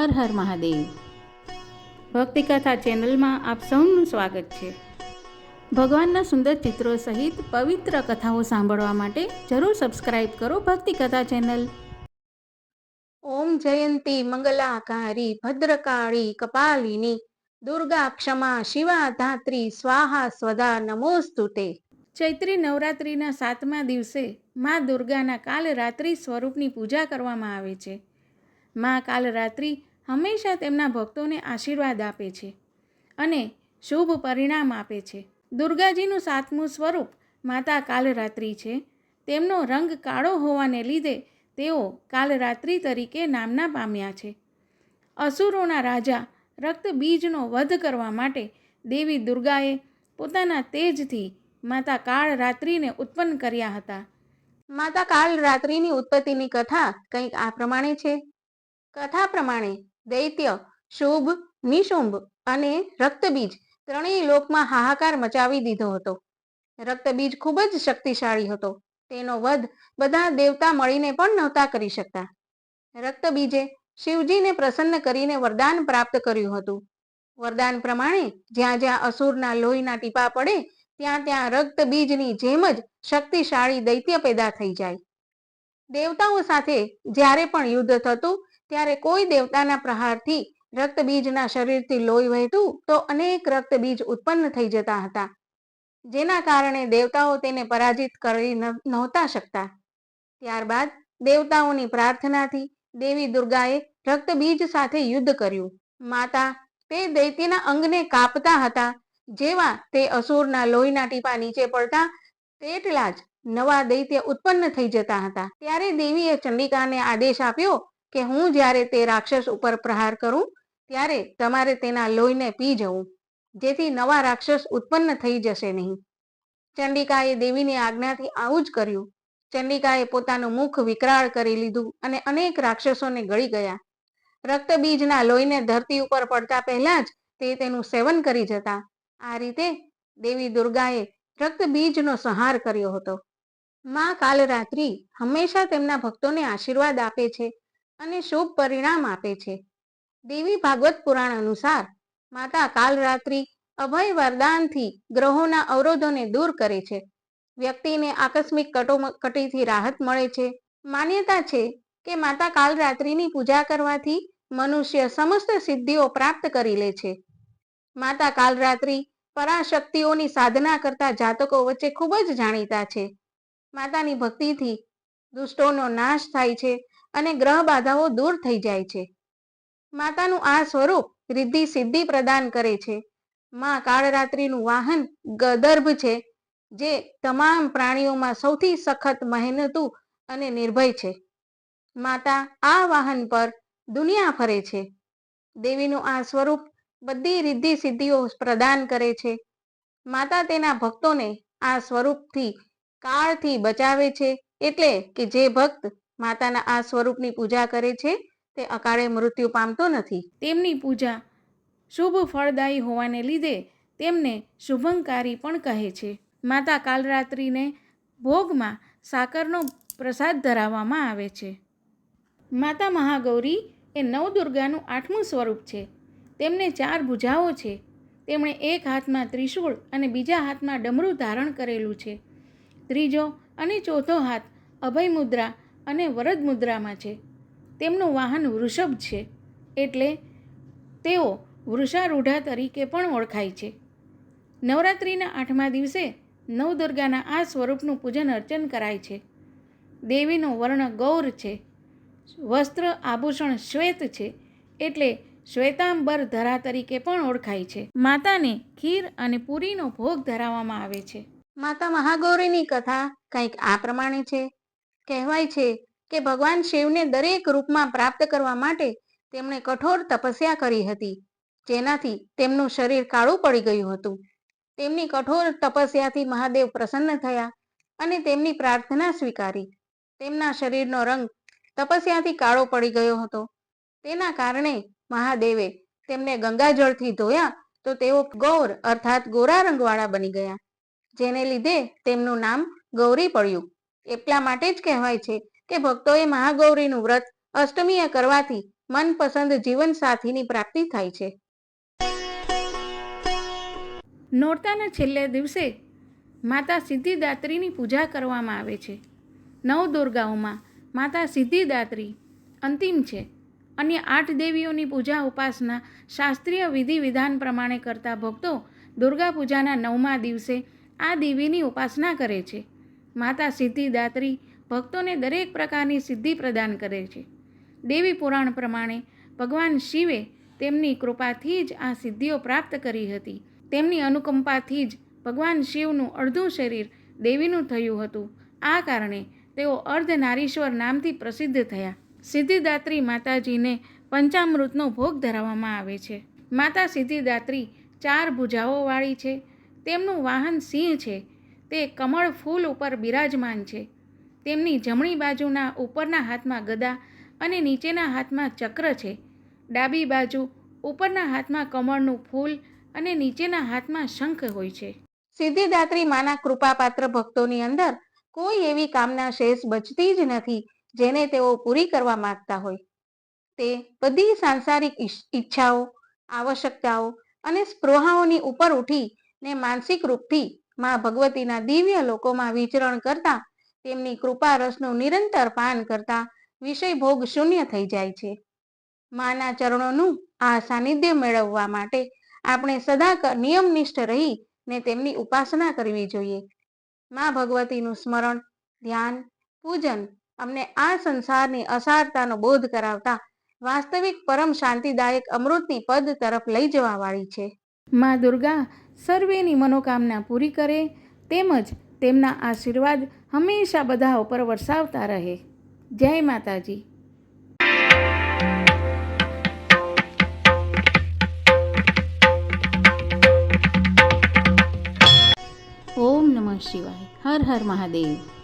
હર હર મહાદેવ. ભક્તિકથા ચેનલમાં આપ સૌનું સ્વાગત છે. ભગવાનના સુંદર ચિત્રો સહિત પવિત્ર કથાઓ સાંભળવા માટે જરૂર સબસ્ક્રાઇબ કરો ભક્તિકથા ચેનલ. ઓમ જયંતી મંગલાકારી ભદ્રકાળી કપાલિની દુર્ગા ક્ષમા શિવા ધાત્રી સ્વાહા સ્વધા નમોસ્તુતે. ચૈત્રી નવરાત્રિના 7મા દિવસે મા દુર્ગાના કાલરાત્રિ સ્વરૂપની પૂજા કરવામાં આવે છે. મા કાલરાત્રિ હંમેશા તેમના ભક્તોને આશીર્વાદ આપે છે અને શુભ પરિણામ આપે છે. દુર્ગાજીનું 7મું સ્વરૂપ માતા કાલરાત્રિ છે. તેમનો રંગ કાળો હોવાને લીધે તેઓ કાલરાત્રિ તરીકે નામના પામ્યા છે. અસુરોના રાજા રક્તબીજનો વધ કરવા માટે દેવી દુર્ગાએ પોતાના તેજથી માતા કાળરાત્રિને ઉત્પન્ન કર્યા હતા. માતા કાલરાત્રિની ઉત્પત્તિની કથા કંઈક આ પ્રમાણે છે. કથા પ્રમાણે દૈત્ય શુભ, નિશુંભ અને રક્તબીજ ત્રણેય લોકમાં હાહાકાર મચાવી દીધો હતો. રક્તબીજ ખૂબ જ શક્તિશાળી હતો. તેનો વધ બધા દેવતા મળીને પણ નહોતા કરી શકતા. રક્તબીજે શિવજીને પ્રસન્ન કરીને વરદાન પ્રાપ્ત કર્યું હતું. વરદાન પ્રમાણે જ્યાં જ્યાં અસુરના લોહીના ટીપા પડે ત્યાં ત્યાં રક્તબીજની જેમ જ શક્તિશાળી દૈત્ય પેદા થઈ જાય. દેવતાઓ સાથે જ્યારે પણ યુદ્ધ થતું ત્યારે કોઈ દેવતાના પ્રહારથી રક્તબીજના શરીરથી લોહી વહેતું તો અનેક રક્તબીજ ઉત્પન્ન થઈ જતા હતા, જેના કારણે દેવતાઓ તેને પરાજિત કરી નહોતા શકતા. ત્યારબાદ દેવતાઓની પ્રાર્થનાથી દેવી દુર્ગાએ રક્તબીજ સાથે યુદ્ધ કર્યું. માતા તે દૈત્યના અંગને કાપતા હતા. જેવા તે અસુરના લોહીના ટીપા નીચે પડતા તેટલા જ નવા દૈત્ય ઉત્પન્ન થઈ જતા હતા. ત્યારે દેવીએ ચંડિકાને આદેશ આપ્યો કે હું જ્યારે તે રાક્ષસ ઉપર પ્રહાર કરું ત્યારે તમારે તેના લોહીને પી જવું, જેથી નવા રાક્ષસ ઉત્પન્ન થઈ જશે નહીં. ચંડિકાએ દેવીની આજ્ઞાથી આવું જ કર્યું. ચંડિકાએ પોતાનું મુખ વિકરાળ કરી લીધું અને અનેક રાક્ષસોને ગળી ગયા. રક્તબીજના લોહીને ધરતી ઉપર પડતા પહેલા જ તે તેનું સેવન કરી જતા. આ રીતે દેવી દુર્ગાએ રક્તબીજનો સંહાર કર્યો હતો. મા કાલરાત્રિ હંમેશા તેમના ભક્તોને આશીર્વાદ આપે છે અને શુભ પરિણામ આપે છે. દેવી ભાગવત પુરાણ અનુસાર માતા કાલરાત્રિ અભય વરદાનથી ગ્રહોના અવરોધોને દૂર કરે છે. વ્યક્તિને આકસ્મિક કટોકટીથી રાહત મળે છે. માન્યતા છે કે માતા કાલરાત્રિની પૂજા કરવાથી મનુષ્ય સમસ્ત સિદ્ધિઓ પ્રાપ્ત કરી લે છે. માતા કાલરાત્રિ પરાશક્તિઓની સાધના કરતા જાતકો વચ્ચે ખૂબ જ જાણીતા છે. માતાની ભક્તિથી દુષ્ટોનો નાશ થાય છે અને ગ્રહ બાધાઓ દૂર થઈ જાય છે. માતાનું આ સ્વરૂપ રિદ્ધિ સિદ્ધિ પ્રદાન કરે છે. મા કાળરાત્રિનું વાહન ગદર્ભ છે, જે તમામ પ્રાણીઓમાં સૌથી સખત, મહેનતુ અને નિર્ભય છે. માતા આ વાહન પર દુનિયા ફરે છે. દેવીનું આ સ્વરૂપ બધી રિદ્ધિ સિદ્ધિઓ પ્રદાન કરે છે. માતા તેના ભક્તોને આ સ્વરૂપથી કાળથી બચાવે છે, એટલે કે જે ભક્ત માતાના આ સ્વરૂપની પૂજા કરે છે તે અકાળે મૃત્યુ પામતો નથી. તેમની પૂજા શુભ ફળદાયી હોવાને લીધે તેમને શુભંકારી પણ કહે છે. માતા કાલરાત્રિને ભોગમાં સાકરનો પ્રસાદ ધરાવવામાં આવે છે. માતા મહાગૌરી એ નવદુર્ગાનું 8મું સ્વરૂપ છે. તેમને 4 ભુજાઓ છે. તેમણે એક હાથમાં ત્રિશૂળ અને બીજા હાથમાં ડમરું ધારણ કરેલું છે. ત્રીજો અને ચોથો હાથ અભય મુદ્રા અને વરદ મુદ્રામાં છે. તેમનું વાહન વૃષભ છે, એટલે તેઓ વૃષારૂઢા તરીકે પણ ઓળખાય છે. નવરાત્રિના 8મા દિવસે નવદુર્ગાના આ સ્વરૂપનું પૂજન અર્ચન કરાય છે. દેવીનો વર્ણ ગૌર છે. વસ્ત્ર આભૂષણ શ્વેત છે, એટલે શ્વેતાંબર ધરા તરીકે પણ ઓળખાય છે. માતાને ખીર અને પૂરીનો ભોગ ધરાવવામાં આવે છે. માતા મહાગૌરીની કથા કંઈક આ પ્રમાણે છે. કહેવાય છે કે ભગવાન શિવને દરેક રૂપમાં પ્રાપ્ત કરવા માટે તેમણે કઠોર તપસ્યા કરી હતી, જેનાથી તેમનું શરીર કાળું પડી ગયું હતું. તેમની કઠોર તપસ્યાથી મહાદેવ પ્રસન્ન થયા અને તેમની પ્રાર્થના સ્વીકારી. તેમના શરીરનો રંગ તપસ્યાથી કાળો પડી ગયો હતો. તેના કારણે મહાદેવે તેમને ગંગાજળથી ધોયા તો તેઓ ગૌર અર્થાત ગોરા રંગવાળા બની ગયા, જેને લીધે તેમનું નામ ગૌરી પડ્યું. એટલા માટે જ કહેવાય છે કે ભક્તોએ મહાગૌરીનું વ્રત અષ્ટમીએ કરવાથી મનપસંદ જીવનસાથીની પ્રાપ્તિ થાય છે. નોરતાના છેલ્લે દિવસે માતા સિદ્ધિદાત્રીની પૂજા કરવામાં આવે છે. નવદુર્ગાઓમાં માતા સિદ્ધિદાત્રી અંતિમ છે. અન્ય 8 દેવીઓની પૂજા ઉપાસના શાસ્ત્રીય વિધિ વિધાન પ્રમાણે કરતા ભક્તો દુર્ગા પૂજાના 9મા દિવસે આ દેવીની ઉપાસના કરે છે. માતા સિદ્ધિદાત્રી ભક્તોને દરેક પ્રકારની સિદ્ધિ પ્રદાન કરે છે. દેવી પુરાણ પ્રમાણે ભગવાન શિવે તેમની કૃપાથી જ આ સિદ્ધિઓ પ્રાપ્ત કરી હતી. તેમની અનુકંપાથી જ ભગવાન શિવનું અડધું શરીર દેવીનું થયું હતું. આ કારણે તેઓ અર્ધનારીશ્વર નામથી પ્રસિદ્ધ થયા. સિદ્ધિદાત્રી માતાજીને પંચામૃતનો ભોગ ધરાવવામાં આવે છે. માતા સિદ્ધિદાત્રી 4 ભુજાઓવાળી છે. તેમનું વાહન સિંહ છે. તે કમળ ફૂલ ઉપર બિરાજમાન છે. તેમની જમણી બાજુના ઉપરના હાથમાં ગદા અને નીચેના હાથમાં ચક્ર છે. ડાબી બાજુ ઉપરના હાથમાં કમળનું ફૂલ અને નીચેના હાથમાં શંખ હોય છે. સિદ્ધિદાત્રી માના કૃપાપાત્ર ભક્તોની અંદર કોઈ એવી કામના શેષ બચતી જ નથી જેને તેઓ પૂરી કરવા માંગતા હોય. તે બધી સાંસારિક ઈચ્છાઓ, આવશ્યકતાઓ અને સ્પૃહાઓની ઉપર ઉઠીને માનસિક રૂપથી માં ભગવતીના દિવ્ય લોકોમાં વિચરણ કરતા, તેમની કૃપા રસનું નિરંતર પાન કરતા વિષય ભોગ શૂન્ય થઈ જાય છે. માના ચરણોનું આ સાનિધ્ય મેળવવા માટે આપણે સદા નિયમનિષ્ઠ રહીને તેમની ઉપાસના કરવી જોઈએ. માં ભગવતીનું સ્મરણ, ધ્યાન, પૂજન અમને આ સંસારની અસારતાનો બોધ કરાવતા વાસ્તવિક પરમ શાંતિદાયક અમૃતની પદ તરફ લઈ જવા વાળી છે. માં દુર્ગા સર્વેની મનોકામના પૂરી કરે તેમજ તેમના આશીર્વાદ હંમેશા બધા ઉપર વરસાવતા રહે. જય માતાજી. ઓમ નમઃ શિવાય. હર હર મહાદેવ.